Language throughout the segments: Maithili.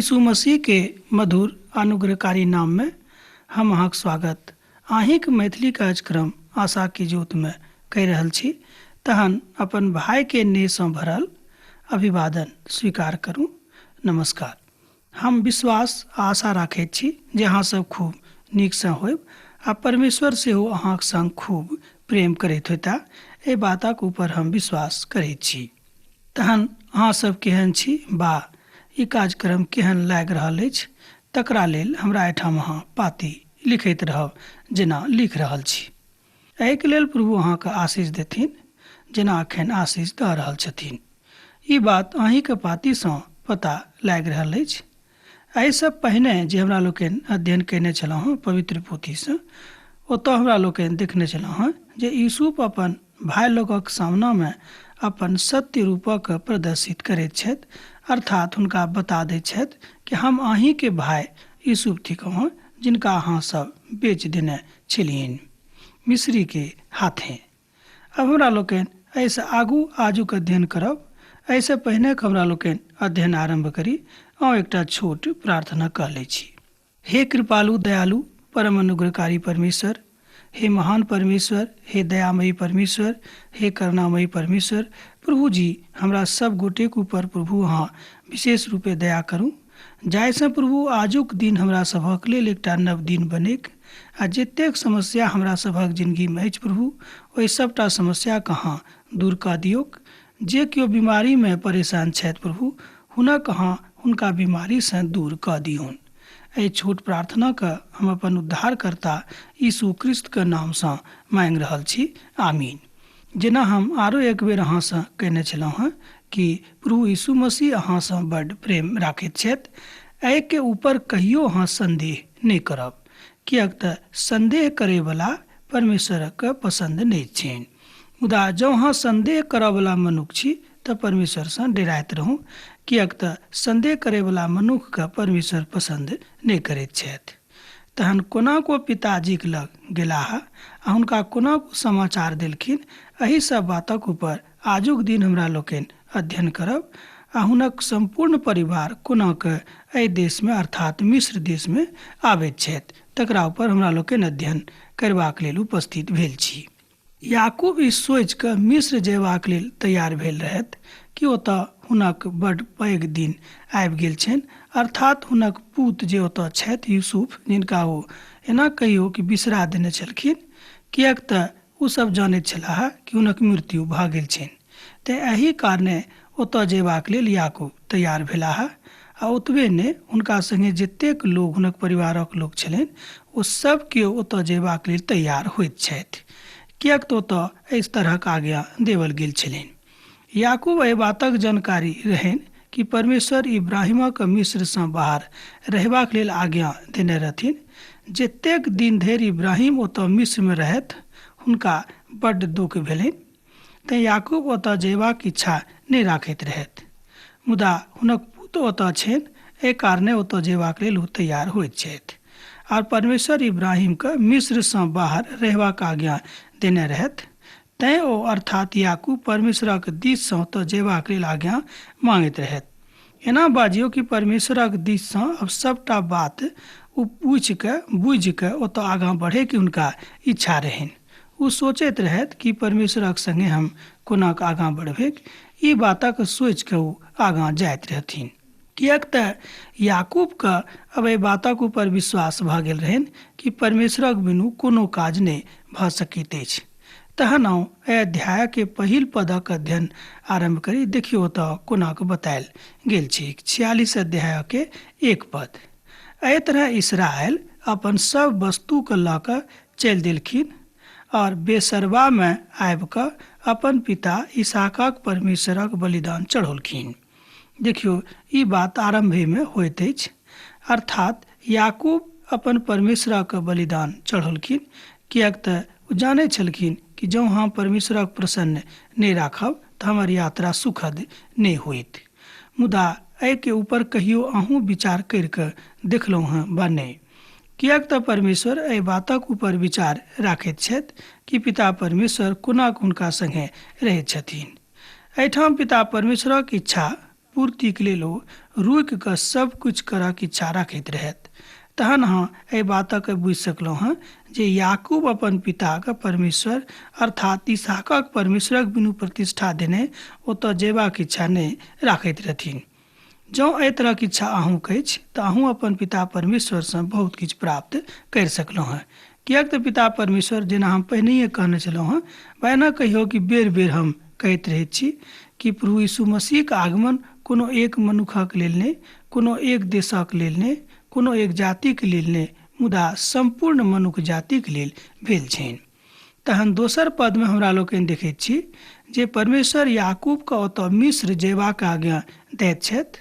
यीशु मसीह के मधुर अनुग्रहकारी नाम में हम अहाँक स्वागत अहींक मैथिली कार्यक्रम आशा की ज्योत में कहि रहल छी। तहन अपन भाई के नेसँ भरल अभिवादन स्वीकार करूं। नमस्कार। हम विश्वास आशा राखैत छी जे अहाँ सब खूब नीकसँ होयब आ परमेश्वर सेहो अहाँक संग खूब प्रेम करैत होता। एहि बातक ऊपर हम विश्वास करैत छी। तहन अहाँ सब केहन छी बा ई कार्यक्रम केहन लागि रहल अछि तकरा लेल हमरा एहिठाम अहाँ पाती लिखैत रहब जेना लिख रहल छी। एहिके लेल प्रभु अहाँके आशीष देथिन जेना एखन आशीष दऽ रहल छथिन। ई बात अहींके पातीसँ पता लागि रहल अछि। एहिसँ पहिने जे हमरा लोकनि अध्ययन कयने छलहुँ हँ पवित्र पोथीसँ, ओतऽ हमरा लोकनि देखने छलहुँ हँ जे यूसुफ अपन भाइ लोकक सामनामे अपन सत्य रूपक प्रदर्शित करैत छथि, अर्थात हुनका बता दैत छथि कि हम अहींके भाइ यूसुफ थिकहुँ जिनका अहाँ सब बेच देने छलियनि मिस्री के हाथे। अब हमरा लोकनि एहिसँ आगू आजुक अध्ययन करब। एहिसँ पहिने हमरा लोकनि अध्ययन आरम्भ करी आ एकटा छोट प्रार्थना कऽ लै छी। हे कृपालु दयालु परम अनुग्रहकारी परमेश्वर, हे महान परमेश्वर, हे दयामयी परमेश्वर, हे करुणामयी परमेश्वर, प्रभु जी हमरा सब गोटेक ऊपर प्रभु अहाँ विशेष रूपे दया करू, जाहिसँ प्रभु आजुक दिन हमरा सभक लेल एकटा नव दिन बनेक आ जतेक समस्या हमरा सभक जिन्दगीमे अछि प्रभु, ओहि सबटा समस्याके अहाँ दूर कऽ दियौक। जे केओ बीमारीमे परेशान छथि प्रभु, हुनक अहाँ हुनका बीमारीसँ दूर कऽ दियौन। एहि छोट प्रार्थनाके हम अपन उद्धारकर्ता यीशु क्रिस्तके नामसँ मांगि रहल छी, आमीन। जेना हम आरो एक बेर अहाँसँ कहने छलहुँ हँ कि प्रभु यीशु मसीह अहाँसँ बड्ड प्रेम राखैत छथि। एहिके ऊपर कहियो अहाँ संदेह नहि करब, किएक तऽ संदेह करैवला परमेश्वरके पसन्द नहि छनि। मुदा जँ अहाँ संदेह करयवला मनुष्य छी तऽ परमेश्वरसँ डराइत रहू, किएक तऽ संदेह करैवला मनुष्यके परमेश्वर पसन्द नहि करैत छथि। तहन कोना को पिताजीक लग गेलाह आ हुनका कोना को समाचार देलखिन, एहि सब बातक ऊपर आजुक दिन हमरा लोकनि अध्ययन करब आ हुनक संपूर्ण परिवार कोना कऽ एहि देशमे अर्थात मिस्र देशमे आबैत छथि तकरा ऊपर हमरा लोकनि अध्ययन करबाक लेल उपस्थित भेल छी। याकूब ई सोचि कऽ मिस्र जयबाक लेल तैयार भेल रहथि कि ओतऽ हुनक बड्ड पैघ दिन आबि गेल छनि, अर्थात हुनक पूत जे ओतऽ छथि यूसुफ, जिनका ओ एना कहियो कि बिसरा देने छलखिन, किएक तऽ ओसभ जानैत छलाह कि हुनक मृत्यु भऽ गेल छनि। तऽ एहि कारणे ओतऽ जयबाक लेल याकूब तैयार भेलाह आ ओतबे ने हुनका संगे जतेक लोग हुनक परिवारक लोक छलनि ओ सब केओ ओतऽ जयबाक लेल तैयार होइत छथि, किएक तऽ ओतऽ इस तरहक आज्ञा देवल गेल छलनि। याकूब एहि बातक जानकारी रहनि कि परमेश्वर इब्राहिमक मिस्रसँ बाहर रहबाक लेल आज्ञा देने रहथिन। जतेक दिन धरि इब्राहिम ओतऽ मिस्रमे रहथि हुनका बड्ड दुख भेलनि, तैँ याकूब ओतऽ जयबाक इच्छा नहि राखैत रहथि। मुदा हुनक पुत ओतऽ छनि, एहि कारणे ओतऽ जयबाक लेल ओ तैयार होइत छथि। आओर परमेश्वर इब्राहिमके मिस्रसँ बाहर रहबाक आज्ञा देने रहथि, तैँ ओ अर्थात याकूब परमेश्वरक दिससँ ओतऽ जयबाक लेल आज्ञा मांगैत रहथि। एना बाजियौ कि परमेश्वरक दिससँ अब सबटा बात ओ पूछि कऽ बुझि कऽ ओतऽ आगाँ बढ़ैके हुनका इच्छा रहनि। ओ सोचैत रहथि कि परमेश्वरक संगे हम कोना कऽ आगाँ बढ़बैक, ई बातक सोचि कऽ ओ आगाँ जाइत रहथिन। किएक तऽ याकूबके अब एहि बातक ऊपर विश्वास भऽ गेल रहनि कि परमेश्वरक बिनु कोनो काज नहि भऽ सकैत अछि। तहन आउ एहि अध्यायके पहिल पदक अध्ययन आरम्भ करी। देखियौ ओतऽ कोना कऽ बतायल गेल छै 46 अध्यायके 1 पद। एहि तरह इसराइल अपन सब वस्तुके लऽ कऽ चलि देलखिन और बेसरबामे आबि कऽ अपन पिता इसहाकक परमेश्वरक बलिदान चढ़ौलखिन। देखियौ ई बात आरम्भेमे होइत अछि, अर्थात याकूब अपन परमेश्वरक बलिदान चढ़ौलखिन, किएक तऽ ओ जानै छलखिन कि जँ हम परमेश्वरक प्रसन्न नहि राखब तऽ हमर यात्रा सुखद नहि होइत। मुदा एहिके ऊपर कहियो अहूँ विचार करि कऽ देखलहुँ हँ वा नहि? किएक तऽ परमेश्वर एहि बातक ऊपर विचार राखैत छथि कि पिता परमेश्वर कोना हुनका संगे रहैत छथिन। एहिठाम पिता परमेश्वरक इच्छा पूर्तिक लेल ओ रुकि कऽ सब किछु करक इच्छा रखैत रहथि। तहन अहाँ एहि बातक बुझि सकलहुँ हँ जे याकूब अपन पिताके परमेश्वर अर्थात इसहाकक परमेश्वरक बिनु प्रतिष्ठा देने ओतऽ जेबाक इच्छा नहि राखैत रहथिन। जँ एहि तरहक इच्छा अहूँक अछि तऽ अहूँ अपन पिता परमेश्वरसँ बहुत किछु प्राप्त करि सकलहुँ हँ। किएक तऽ पिता परमेश्वर, जेना हम पहिनहिए कहने छलहुँ हँ, एना कहियौ कि बेर बेर हम कहैत रहैत छी कि प्रभु यीशु मसीहके आगमन कोनो एक मनुखक लेल नहि, कोनो एक देशक लेल नहि, कोनो एक जातिके लेल नहि, मुदा सम्पूर्ण मनुष्य जातिके लेल भेल छनि। तहन दोसर पदमे हमरा लोकनि देखैत छी जे परमेश्वर याकूबके ओतऽ मिस्र जयबाक आज्ञा दैत छथि।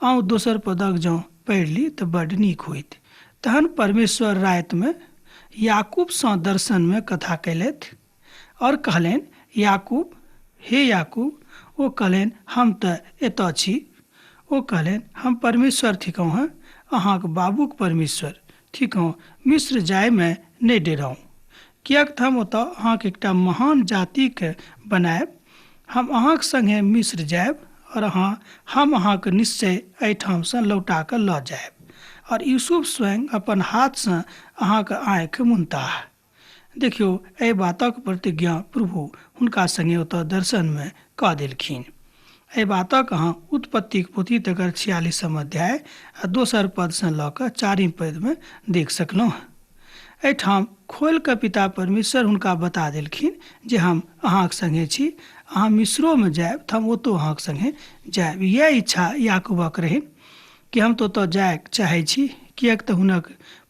अहूँ दोसर पदक जँ पढ़ि ली तऽ बड्ड नीक होइत। तहन परमेश्वर रातिमे याकूबसँ दर्शनमे कथा कयलथि आओर कहलनि, याकूब, हे याकूब। ओ कहलनि, हम तऽ एतऽ छी। ओ कहलनि, हम परमेश्वर थिकहुँ हँ, अहाँके बाबूक परमेश्वर थिकहुँ। मिस्र जायमे नहि डराउ, किएक तऽ हम ओतऽ अहाँके एकटा महान जातिके बनायब। हम अहाँके सङ्गे मिस्र जायब आओर हम अहाँके निश्चय एहिठामसँ लौटा कऽ लऽ जायब। आओर यूसुफ स्वयं अपन हाथसँ अहाँके आँखि मुनताह। देखियौ, एहि बातक प्रतिज्ञा प्रभु हुनका सङ्गे ओतऽ दर्शनमे कऽ देलखिन। एहि बातक अहाँ उत्पत्तिक पोथी तकर 46 अध्याय आ दोसर पदसँ लऽ कऽ 4 पदमे देख सकलहुँ। एहिठाम खोलि कऽ पिता परमेश्वर हुनका बता देलखिन जे हम अहाँके सङ्गे छी। अहाँ मिस्रोमे जायब तऽ हम ओतहु अहाँके सङ्गे जायब। इएह इच्छा याकूबक रहनि कि हम तऽ ओतऽ जाय चाहै छी, किएक तऽ हुनक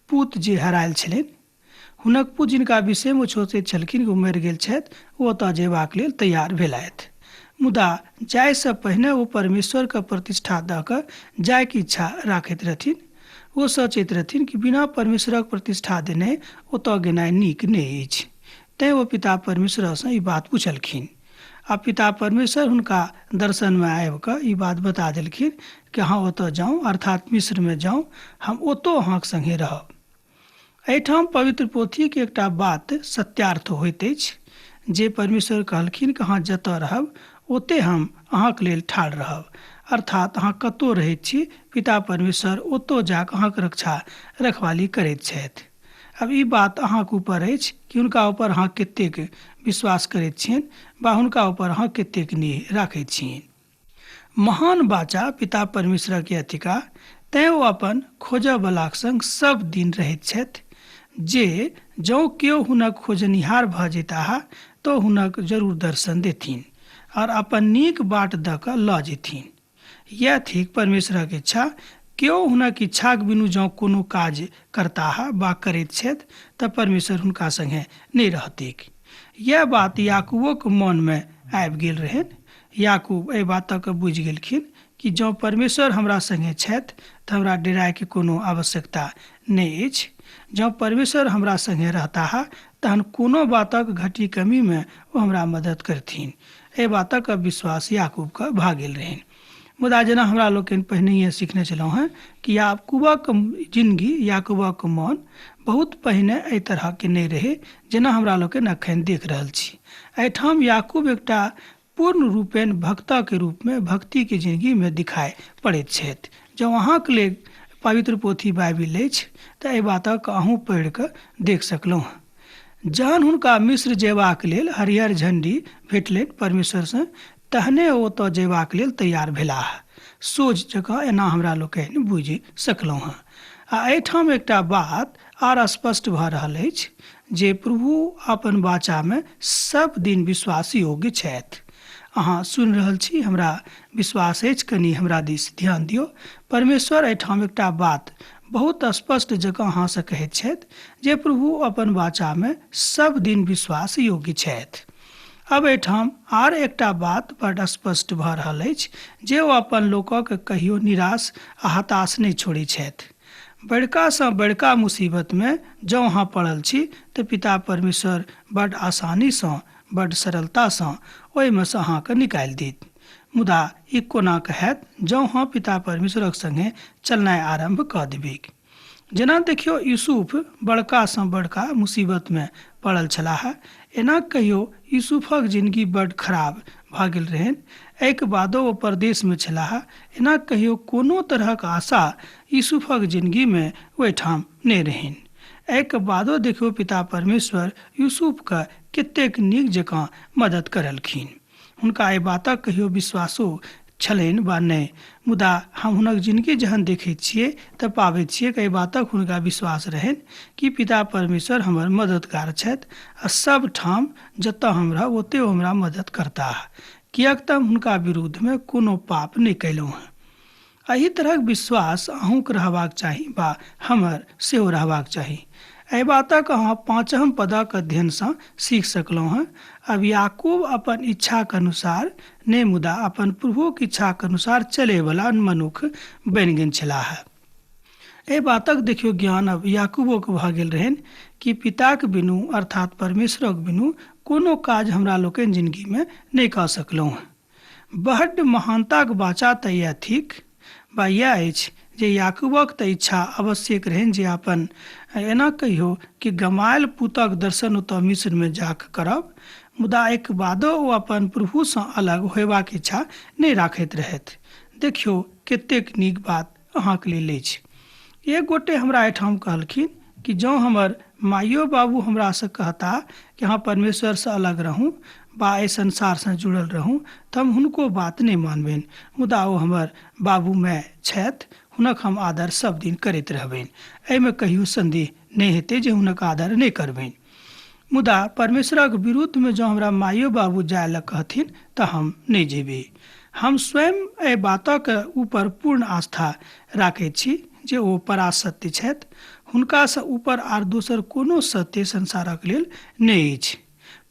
पूत जे हरायल छलनि, हुनक पूत जिनका विषयमे सोचैत छलखिन कि ओ मरि गेल छथि, ओ ओतऽ जेबाक लेल तैयार भेलथि। मुदा जायसँ पहिने ओ परमेश्वरके प्रतिष्ठा दऽ कऽ जायके इच्छा राखैत रहथिन। ओ सोचैत रहथिन कि बिना परमेश्वरक प्रतिष्ठा देने ओतऽ गेनाइ नीक नहि अछि। तैँ ओ पिता परमेश्वरसँ ई बात पुछलखिन आ पिता परमेश्वर हुनका दर्शनमे आबि कऽ ई बात बता देलखिन कि अहाँ ओतऽ जाउ, अर्थात मिस्रमे जाउ, हम ओतहु अहाँके सङ्गे रहब। एहिठाम पवित्र पोथीके एकटा बात सत्यार्थ होइत अछि जे परमेश्वर कहलखिन कि अहाँ जतऽ रहब ओतऽ हम अहाँके लेल ठाढ़ रहब। अर्थात अहाँ कतहु रहैत छी, पिता परमेश्वर ओतऽ जाकऽ अहाँके रक्षा रखवाली करैत छथि। अब ई बात अहाँके ऊपर अछि कि हुनका ऊपर अहाँ कतेक विश्वास करैत छियनि वा हुनका ऊपर अहाँ कतेक नेह राखैत छियनि। महान बाचा पिता परमेश्वरके अथिका, तैँ ओ अपन खोजयवलाक सङ्ग सब दिन रहैत छथि जे जँ केओ हुनक खोजनिहार भऽ जेताह तऽ हुनक जरूर दर्शन देथिन आओर अपन नीक बाट दऽ कऽ लऽ जेथिन। इएह थिक परमेश्वरक इच्छा। केओ हुनक इच्छाक बिनु जँ कोनो काज करताह वा करैत छथि तऽ परमेश्वर हुनका सङ्गे नहि रहतीक। इएह बात याकूबोके मोनमे आबि गेल रहनि। याकूब एहि बातक बुझि गेलखिन कि जँ परमेश्वर हमरा सङ्गे छथि तऽ हमरा डेरायके कोनो आवश्यकता नहि अछि। जँ परमेश्वर हमरा सङ्गे रहताह तहन कोनो बातक घटी कमीमे ओ हमरा मदद करथिन। एहि बातक विश्वास याकूबके भऽ गेल रहनि। मुदा जेना हमरा लोकनि पहिनहिए सिखने छलहुँ हेँ कि याकूबक जिन्दगी, याकूबक मोन बहुत पहिने एहि तरहके नहि रहै जेना हमरा लोकनि एखन देख रहल छी। एहिठाम याकूब एकटा पूर्ण रूपेण भक्तके रूपमे भक्तिके जिन्दगीमे दिखाइ पड़ैत छथि। जँ अहाँके लेल पवित्र पोथी बाइबिल अछि तऽ एहि बातक अहूँ पढ़ि कऽ देख सकलहुँ। जहन हुनका मिस्र जयबाक लेल हरियर झण्डी भेटलनि परमेश्वरसँ, तहने ओ ओतऽ जयबाक लेल तैयार भेलाह। सोझ जकाँ एना हमरा लोकनि बुझि सकलहुँ हँ। आ एहिठाम एकटा बात आर स्पष्ट भऽ रहल अछि जे प्रभु अपन वाचामे सब दिन विश्वास योग्य छथि। अहाँ सुनि रहल छी, हमरा विश्वास अछि, कनि हमरा दिस ध्यान दियौ। परमेश्वर एहिठाम एकटा बात बहुत स्पष्ट जकाँ अहाँसँ कहैत छथि जे प्रभु अपन वाचामे सब दिन विश्वास योग्य छथि। अब एहिठाम आर एकटा बात बड़ स्पष्ट भऽ रहल अछि जे ओ अपन लोकक कहियो निराश आ हताश नहि छोड़ैत छथि। बड़कासँ बड़का मुसीबतमे जँ अहाँ पड़ल छी तऽ पिता परमेश्वर बड्ड आसानीसँ, बड्ड सरलतासँ ओहिमेसँ अहाँके निकालि देत। मुदा ई कोना हैत जँ अहाँ पिता परमेश्वरक सङ्गे चलनाइ आरम्भ कऽ देबै। जेना देखियौ, यूसुफ बड़कासँ बड़का मुसीबतमे पड़ल छलाह। एना कहियो यूसुफक जिन्दगी बड्ड खराब भऽ गेल रहनि। एहिके बादो ओ परदेश में छलाह। एना कहियो कोनो तरहक आशा यूसुफक जिंदगीमे ओहिठाम नहि रहनि। एहिके बादो देखियौ पिता परमेश्वर यूसुफके कतेक नीक जकाँ मदद करलखिन। हुनका एहि बातक कहियो विश्वासो छलनि वा नहि, मुदा हम हुनक जिंदगी जहन देखैत छियै तऽ पाबैत छियै कि एहि बातक हुनका विश्वास रहनि कि पिता परमेश्वर हमर मददगार छथि आ सब ठाम जतऽ हम रहब ओतऽ ओ हमरा मदद करताह, किएक तऽ हम हुनका विरुद्धमे कोनो पाप नहि कयलहुँ हँ। एहि तरहक विश्वास अहूँके रहबाक चाही वा हमर सेहो रहबाक चाही। एहि बातक अहाँ 5म पदक अध्ययनसँ सीख सकलहुँ हँ। अब याकूब अपन इच्छाके अनुसार नहि मुदा अपन प्रभुक इच्छाके अनुसार चलैवला मनुख बनि गेल छलाह। एहि बातक देखियौ ज्ञान अब याकूबोके भऽ गेल रहनि कि पिताके बिनु अर्थात परमेश्वरक बिनु कोनो काज हमरा लोकनि जिन्दगीमे नहि कऽ सकलहुँ हँ। बड्ड महानताक बाचा तऽ यह थिक वा यह अछि जे याकूबक तऽ इच्छा आवश्यक रहनि जे अपन एना कहियो कि गमायल पुतक दर्शन ओतऽ मिस्रमे जाकऽ करब, मुदा एक बादो ओ अपन प्रभुसँ अलग होयबाक इच्छा नहि राखैत रहथि। देखियौ कतेक नीक बात अहाँके लेल अछि। एक गोटे हमरा एहिठाम कहलखिन कि जँ हमर माइयो बाबू हमरासँ कहता कि अहाँ परमेश्वरसँ अलग रहूँ वा एहि संसारसँ जुड़ल रहूँ तऽ हम हुनको बात नहि मानबनि, मुदा ओ हमर बाबू माय छथि, हुनक हम आदर सब दिन करैत रहबनि। एहिमे कहियो संदेह नहि हेतै जे हुनक आदर नहि करबनि। मुदा परमेश्वरक विरुद्धमे जँ हमरा माइयो बाबू जाय लए कहथिन तऽ हम नहि जेबै। हम स्वयं एहि बातक ऊपर पूर्ण आस्था राखैत छी जे ओ परासत्य छथि। हुनकासँ ऊपर आर दोसर कोनो सत्य संसारक लेल नहि अछि।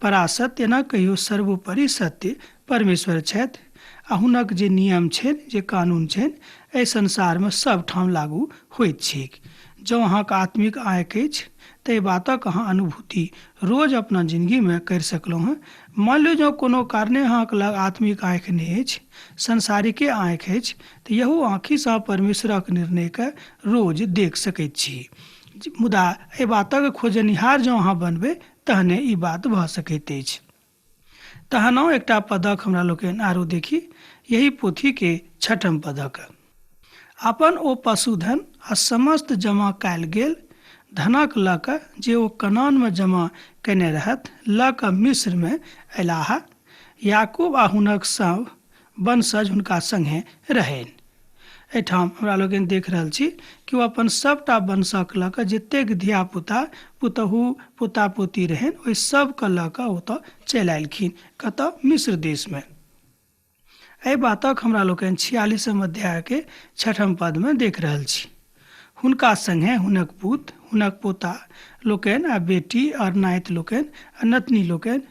परासत्य न कहियो सर्वोपरि सत्य परमेश्वर छथि आ हुनक जे नियम छनि, जे कानून छनि, एहि संसारमे सब ठाम लागू होइत छैक। जँ अहाँके आत्मिक आँखि अछि तऽ एहि बातक अहाँ अनुभूति रोज अपना जिन्दगीमे करि सकलहुँ हँ। मान लिअ जँ कोनो कारणे अहाँके लग आत्मिक आँखि नहि अछि, संसारिके आँखि अछि, तऽ यहू आँखिसँ परमेश्वरक निर्णयके रोज देख सकैत छी। मुदा एहि बातक खोजनिहार जँ अहाँ बनबै तहने ई बात भऽ सकैत अछि। तहनो एकटा पदक हमरा लोकनि आरो देखी, यही पोथीके 6म पदक। अपन ओ पशुधन आ समस्त जमा कयल गेल धनक लऽ कऽ जे ओ कनानमे जमा कयने रहत लऽ कऽ मिस्रमे अयलाह। याकूब आ हुनक सब वंशज हुनका संगे रहनि। एहिठाम हमरा लोकनि देख रहल छी कि ओ अपन सबटा वंशक लऽ कऽ जतेक धियापुता पुतहु पोता पोती रहनि ओहि सबके लऽ कऽ ओतऽ चलि अयलखिन। कतऽ? मिस्र देशमे। एहि बातक हमरा लोकनि 46म अध्यायके 6म पदमे देख रहल छी। हुनका संगे हुनक पुत, हुनक पोता लोकनि आ बेटी और नाति लोकनि आ नतनी लोकनि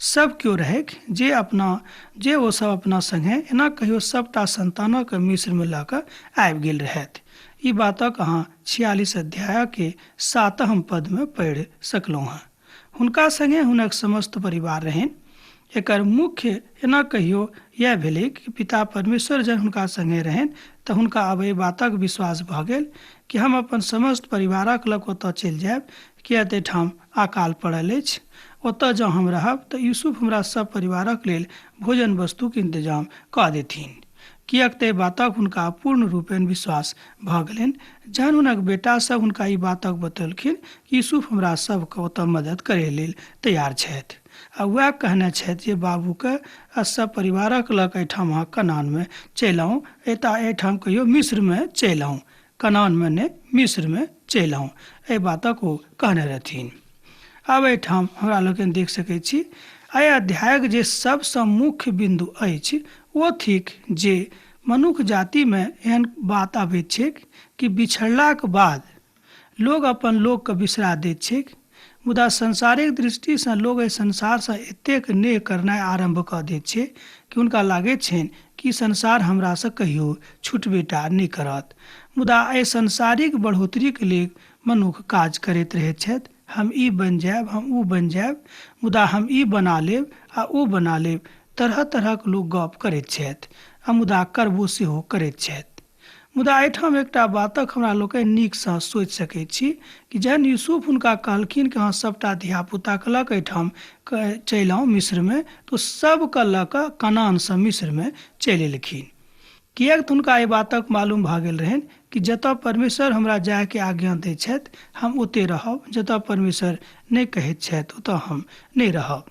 सब केओ रहैक जे ओ सब अपना संगे एना कहियो सबटा संतानक मिस्रमे लऽ कऽ आबि गेल रहथि। ई बातक अहाँ 46 अध्यायके 7म पदमे पढ़ि सकलहुँ हँ। हुनका संगे हुनक समस्त परिवार रहनि। एकर मुख्य एना कहियो यह भेलै कि पिता परमेश्वर जब हुनका संगे रहनि तऽ हुनका अब एहि बातक विश्वास भऽ गेल कि हम अपन समस्त परिवारक लऽ कऽ ओतऽ चलि जायब, किया तऽ एहिठाम अकाल पड़ल अछि। ओतऽ जँ हम रहब तऽ यूसुफ हमरा सब परिवारक लेल भोजन वस्तुके इंतजाम कऽ देथिन, किएक तऽ बातक हुनका पूर्ण रूपेण विश्वास भऽ गेलनि। जहन हुनक बेटा सब हुनका ई बातक बतेलखिन कि यूसुफ हमरा सबके ओतऽ मदद करै लेल तैयार छथि आ वएह कहने छथि जे बाबूके आ सब परिवारक लऽ कऽ एहिठाम अहाँ कनानमे चलि आउ, एहिठाम कहियो मिस्रमे चलि आउ, कनानमे नहि मिस्रमे चलि आउ, एहि बातक ओ कहने रहथिन। आब एहिठाम हमरा लोकनि देख सकैत छी एहि अध्यायक जे सबसँ मुख्य बिन्दु अछि ओ थिक जे मनुष्य जातिमे एहन बात आबैत छैक कि बिछड़लाक बाद लोग अपन लोकके बिसरा दैत छैक। मुदा संसारिक दृष्टिसँ लोग एहि संसारसँ एतेक नेह करनाइ आरम्भ कऽ दैत छै कि हुनका लागैत छनि कि संसार हमरासँ कहियो छूटबे टा नहि करत। मुदा एहि संसारिक बढ़ोतरीके लेल मनुष्य काज करैत रहैत छथि। हम ई बनि जायब, हम ओ बनि जायब, मुदा हम ई बना लेब आ ओ बना लेब, तरह तरहक लोक गप करैत छथि आ मुदा करबो सेहो करैत छथि। मुदा एहिठाम एकटा बातक हमरा लोकनि नीकसँ सोचि सकैत छी कि जहन यूसुफ हुनका कहलखिन कि अहाँ सभटा धियापुताके लऽ कऽ एहिठाम चलि आउ मिस्रमे, तऽ सभके लऽ कऽ कनानसँ मिस्रमे चलि एलखिन। किएक तऽ हुनका एहि बातक मालूम भऽ गेल रहनि कि जतऽ परमेश्वर हमरा जायके आज्ञा दै छथि हम ओतऽ रहब, जतऽ परमेश्वर नहि कहैत छथि ओतऽ हम नहि रहब।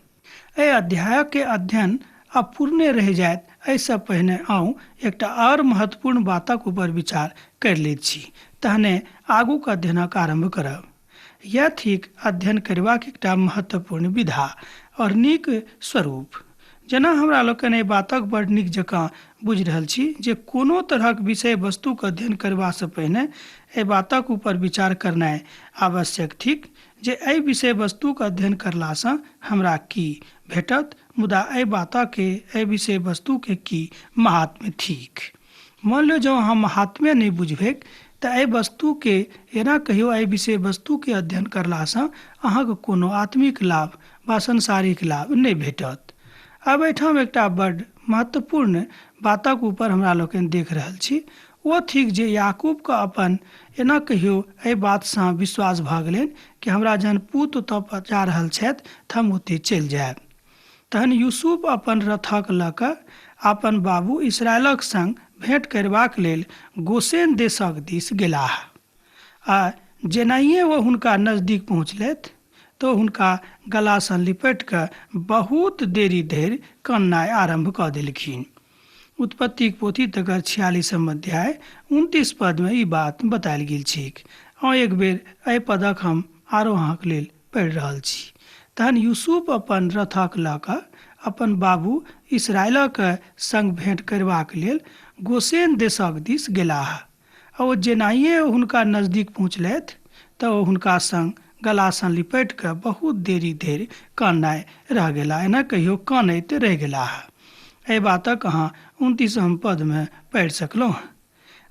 एहि अध्यायके अध्ययन अपूर्ण रहि जायत एहिसँ पहिने आउ एकटा आओर महत्वपूर्ण बातक ऊपर विचार करि लैत छी, तहने आगूक अध्ययनक आरम्भ करब। यह थिक अध्ययन करबाक एकटा महत्वपूर्ण विधा और नीक स्वरूप। जेना हमरा लोकनि एहि बातक बड़ नीक जकाँ बुझि रहल छी जे कोनो तरहक विषय वस्तुक अध्ययन करबासँ पहिने एहि बातक ऊपर विचार करनाइ आवश्यक थिक जे एहि विषय वस्तुक अध्ययन करलासँ हमरा की भेटत, मुदा एहि विषय वस्तुके की महात्म्य थिक। मान लो जँ अहाँ महात्म्य नहि बुझबैक तऽ एहि वस्तुके एना कहियो एहि विषय वस्तुके अध्ययन करलासँ अहाँके कोनो आत्मिक लाभ वा संसारिक लाभ नहि भेटत। अब एहिठाम एकटा बड्ड महत्वपूर्ण बातक ऊपर हमरा लोकनि देख रहल छी, ओ थिक जे याकूबके अपन एना कहियो एहि बातसँ विश्वास भऽ गेलनि कि हमरा जहन पूत ओतऽ जा रहल छथि तऽ हम ओतऽ चलि जायब। तहन यूसुफ अपन रथक लऽ कऽ अपन बाबू इसराइलक संग भेँट करबाक लेल गोसेन देशक दिस गेलाह। आ जेनाहिए ओ हुनका नजदीक पहुँचलथि तऽ हुनका गलासँ लिपटि कऽ बहुत देरी धरि काननाइ आरम्भ कऽ देलखिन। उत्पत्तिक पोथी तकर 46 अध्याय 29 पदमे ई बात बतायल गेल छैक। आ एक बेर एहि पदक हम आरो अहाँक लेल पढ़ि रहल छी। तहन यूसुफ अपन रथक लऽ कऽ अपन बाबू इसराइलक संग भेँट करबाक लेल गोसेन देशक दिस गेलाह। आ ओ जेनाहिए हुनका नजदीक पहुँचलथि तऽ ओ हुनका संग गलासँ लिपटि कऽ बहुत देरी धरि काननाइ रहि गेलाह, एना कहियो कानैत रहि गेलाह। एहि बातक अहाँ 29 पदमे पढ़ि सकलहुँ।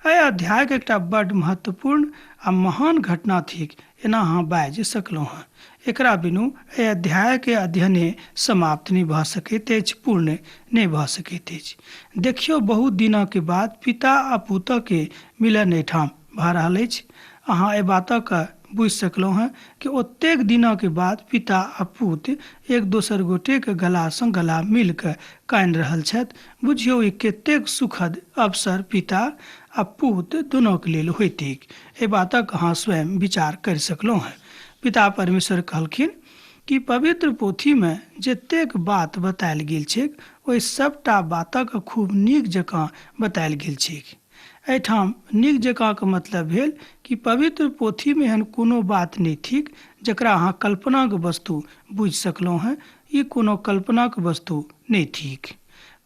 एहि अध्यायके एकटा बड्ड महत्वपूर्ण आ महान घटना थिक, एना अहाँ बाजि सकलहुँ हँ। एकरा बिनु एहि अध्यायके अध्ययने समाप्त नहि भऽ सकैत अछि, पूर्ण नहि भऽ सकैत अछि। देखियौ, बहुत दिनके बाद पिता आ पुतके मिलन एहिठाम भऽ रहल अछि। अहाँ एहि बातक बुझि सकलहुँ हँ कि ओतेक दिनके बाद पिता आ पुत एक दोसर गोटेके गलासँ गला मिल कऽ कानि रहल छथि। बुझियौ ई कतेक सुखद अवसर पिता आ पुत दुनूके लेल होइतिक। एहि बातक अहाँ स्वयं विचार करि सकलहुँ हँ। पिता परमेश्वर कहलखिन कि पवित्र पोथीमे जतेक बात बतायल गेल छैक ओहि सभटा बातक खूब नीक जकाँ बतायल गेल छैक। एहिठाम नीक जकाँके मतलब भेल कि पवित्र पोथीमे एहन कोनो बात नहि थिक जकरा अहाँ कल्पनाक वस्तु बुझि सकलहुँ हँ। ई कोनो कल्पनाक वस्तु नहि थिक।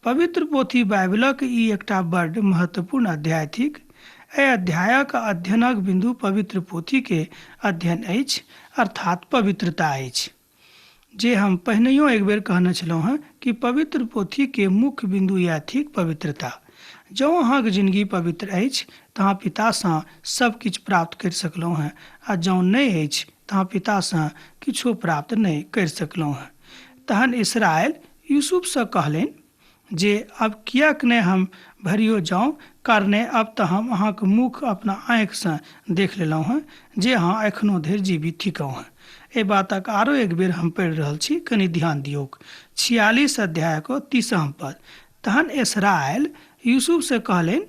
पवित्र पोथी बाइबलक ई एकटा बड्ड महत्वपूर्ण अध्याय थिक। एहि अध्यायक अध्ययनक बिंदु पवित्र पोथीके अध्ययन अछि, अर्थात पवित्रता अछि। जे हम पहिनहियो एक बेर कहने छलहुँ हँ कि पवित्र पोथीके मुख्य बिंदु यह थिक पवित्रता। जँ अहाँके जिंदगी पवित्र अछि तऽ अहाँ पितासँ सब किछु प्राप्त करि सकलहुँ हँ, आ जँ नहि अछि तऽ अहाँ पितासँ किछो प्राप्त नहि करि सकलहुँ हँ। तहन इसराइल यूसुफसँ कहलनि जे अब किएक नहि हम भरियो जाउँ, कारणे अब तऽ हम अहाँके मुख अपना आँखिसँ देख लेलहुँ हँ जे अहाँ एखनो धरि जीवित थिकहुँ हँ। एहि बातक आरो एक बेर हम पढ़ि रहल छी, कनि ध्यान दियौक। 46 अध्यायके 30 पद। तहन इसराइल यूसुफसँ कहलनि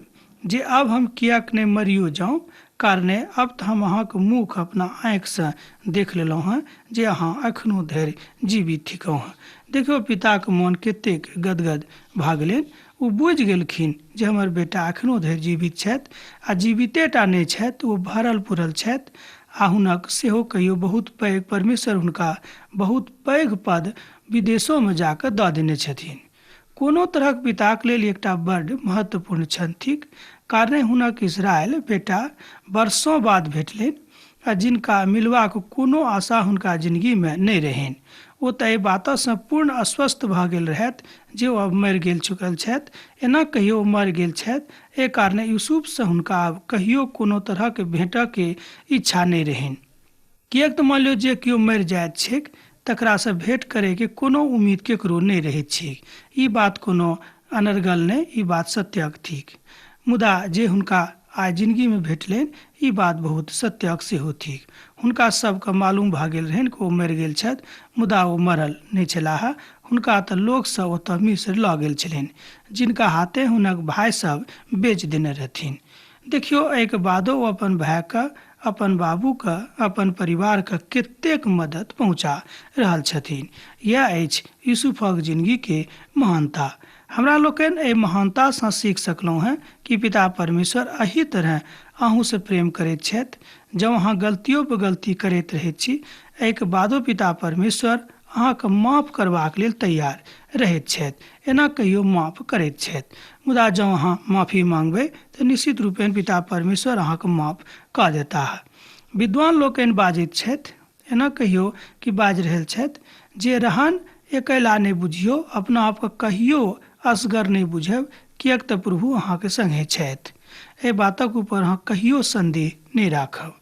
जे अब हम किएक नहि मरियो जाउँ, कारणे अब तऽ हम अहाँके मुख अपना आँखिसँ देख लेलहुँ हँ जे अहाँ एखनो धरि जीवित थिकहुँ हँ। देखियौ पिताके मोन कतेक गदगद भऽ गेलनि। ओ बुझि गेलखिन जे हमर बेटा एखनो धरि जीवित छथि, आ जीवितेटा नहि छथि, ओ भरल पुरल छथि। आ हुनक सेहो कहियो बहुत पैघ परमेश्वर हुनका बहुत पैघ पद विदेशोमे जाकऽ दऽ देने छथिन। कोनो तरहक पिताक लेल एकटा बड्ड महत्वपूर्ण क्षण थिक, कारणे हुनक इसराइल बेटा वर्षों बाद भेटलनि आ जिनका मिलबाक कोनो आशा हुनका जिन्दगीमे नहि रहनि। ओ तऽ एहि बातसँ पूर्ण अस्वस्थ भऽ गेल रहथि जे ओ आब मरि गेल चुकल छथि, एना कहियो मरि गेल छथि। एहि कारणे यूसुफसँ हुनका आब कहियो कोनो तरहक भेँटके इच्छा नहि रहनि। किएक तऽ मान लियौ जे केओ मरि जाइत छैक तकरासँ भेँट करैके कोनो उम्मीद केकरो नहि रहैत छै। ई बात कोनो अनर्गल नहि, ई बात सत्यक थिक। मुदा जे हुनका आइ जिंदगी में भेटलनि ई बात बहुत सत्यक सेहो थिक। हुनका सबके मालूम भऽ गेल रहनि कि ओ मरि गेल छथि, मुदा ओ मरल नहि छलाह। हुनका तऽ लोक सब ओतऽ मिस्र लऽ गेल छलनि, जिनका हाथे हुनक भाई सब बेच देने रहथिन। देखियो एहिके बादो ओ अपन भाइके, अपन बाबूके, अपन परिवारके कतेक मदद पहुँचा रहल छथिन। यह अछि यूसुफक जिंदगीके महानता। हमरा लोकनि एहि महानतासँ सीख सकलहुँ हैं कि पिता परमेश्वर एही तरह अहूँसँ प्रेम करैत छथि। जँ अहाँ गलतियों पर गलती करैत रहैत छी, एहिके बादो पिता परमेश्वर अहाँके माफ करबाक लेल तैयार रहैत छथि। एना कहियो माफ करैत छथि। मुदा जँ अहाँ माफी मांगबै तऽ निश्चित रूपेण पिता परमेश्वर अहाँके माफ कऽ देताह। विद्वान लोकनि बाजैत छथि, एना कहियो कि बाजि रहल छथि, जे रहन अकेला नहि बुझियो, अपना आपके कहियो असगर नहीं बुझब, किएक तऽ प्रभु अहाँके संगे छथि। एहि बातक ऊपर अहाँ कहियो संदेह नहीं राखब।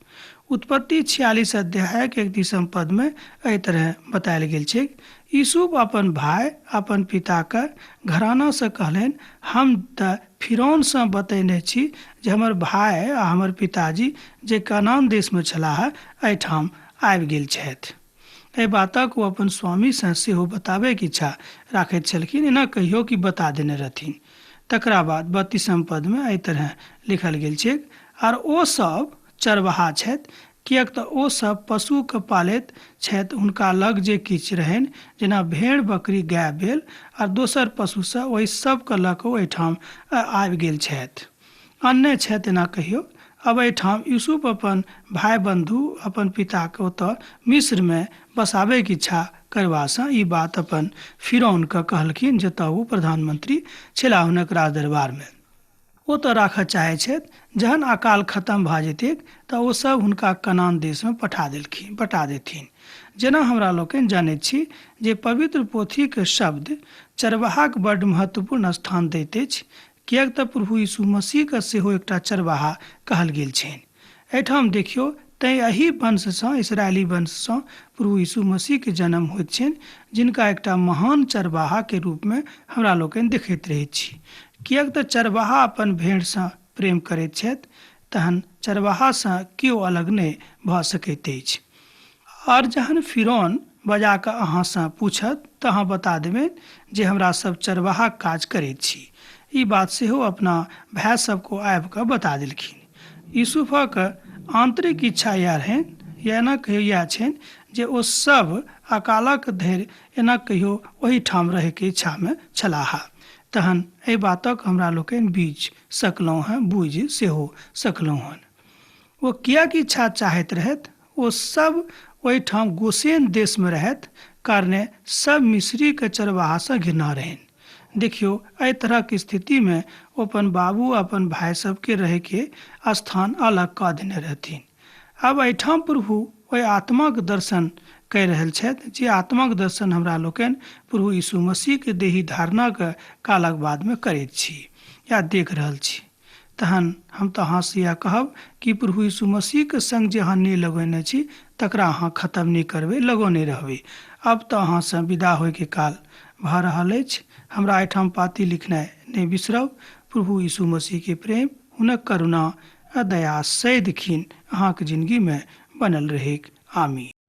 उत्पत्ति 46 अध्याय के 31 पद में एहि तरह बतायल गेल छै। यूसुफ अपन भाई, अपन पिता के घराना से कहलनि, हम तऽ फिरौन से बतैने छी जे हमर भाई आ हमर पिताजी जे कनान देश में छलाह एहिठाम आबि गेल छथि। एहि बातक ओ अपन स्वामी से सेहो बताबैके इच्छा राखैत छलखिन, एना कहियो कि बता देने रहथिन। तकरा बाद 32 पद में एहि तरह लिखल गेल छै, आर ओ सब चरवाहा छथि, किएक तऽ ओ सब पशुके पालैत छथि। हुनका लग जे किछु रहनि, जेना भेड़, बकरी, गाय, बैल आर दोसर पशु सब, ओहि सबके लऽ कऽ ओहिठाम आबि गेल छथि। अन्य छथि एना कहियो। अब एहिठाम यूसुफ अपन भाई बंधु, अपन पिता के ओतऽ मिस्र में बसाबैके इच्छा करबासँ ई बात अपन फिरौन के कहलखिन, जतऽ ओ प्रधानमंत्री छलाह हुनक राज दरबार में। ओ तऽ राखऽ चाहै छथि। जहन अकाल खत्म भऽ जेतै तऽ ओ सब हुनका कनान देश में पठा देथिन। जेना हमरा लोकनि जानैत छी जे पवित्र पोथीके शब्द चरवाहाक बड्ड महत्वपूर्ण स्थान दैत अछि, किएक तऽ प्रभु यीशु मसीहके सेहो एकटा चरवाहा कहल गेल छनि। एहिठाम देखियौ, तैं एही वंशसँ, इसराइली वंशसँ प्रभु यीशु मसीहके जन्म होइत छनि, जिनका एकटा महान चरवाहा के रूप में हमरा लोकनि देखैत रहैत छी। किएक तऽ चरवाहा अपन भेड़सँ प्रेम करैत छथि, तहन चरवाहासँ केओ अलग नहि भऽ सकैत अछि। और जहन फिरौन बजा कऽ अहाँसँ पूछत तऽ अहाँ बता देबै जे हमरा सब चरवाहा काज करैत छी। ई बात सेहो अपना भाई सबको आबि कऽ बता देलखिन। यूसुफक आंतरिक इच्छा यह रहनि, या एना कहियो यह छनि जे ओ सब अकालक धरि एना कहियो ओहीठाम रहैके इच्छा में छलाह। तहन एहि बातक हमरा लोकनि बुझि सेहो सकलहुँ हन। ओ किएक इच्छा चाहैत रहथि? ओ सब ओहिठाम गोसेन देश में रहथि, कारणे सब मिस्री के चरवाहासँ घिरना रहनि। देखियो, एहि तरहक स्थिति में ओ अपन बाबू, अपन भाई सबके रहैके स्थान अलग कऽ देने रहथिन। अब एहिठाम प्रभु ओहि आत्माक दर्शन कहि रहल छथि, जे आत्माक दर्शन हमरा लोकनि प्रभु यीशु मसीहके देही धारणाके कालक बाद में करैत छी या देख रहल छी। तहन हम तऽ अहाँसँ यह कहब कि प्रभु यीशु मसीहके संग जे अहाँ नहि लगौने छी, तकरा अहाँ खत्म नहीं करबै, लगौने रहबै। अब तऽ अहाँसँ विदा होइके काल भऽ रहल अछि। हमरा एहिठाम पाती लिखनाइ नहि बिसरब। प्रभु यीशु मसीहके प्रेम, हुनक करुणा आ दया सदिखन अहाँके जिंदगी में बनल रहेक। आमीन।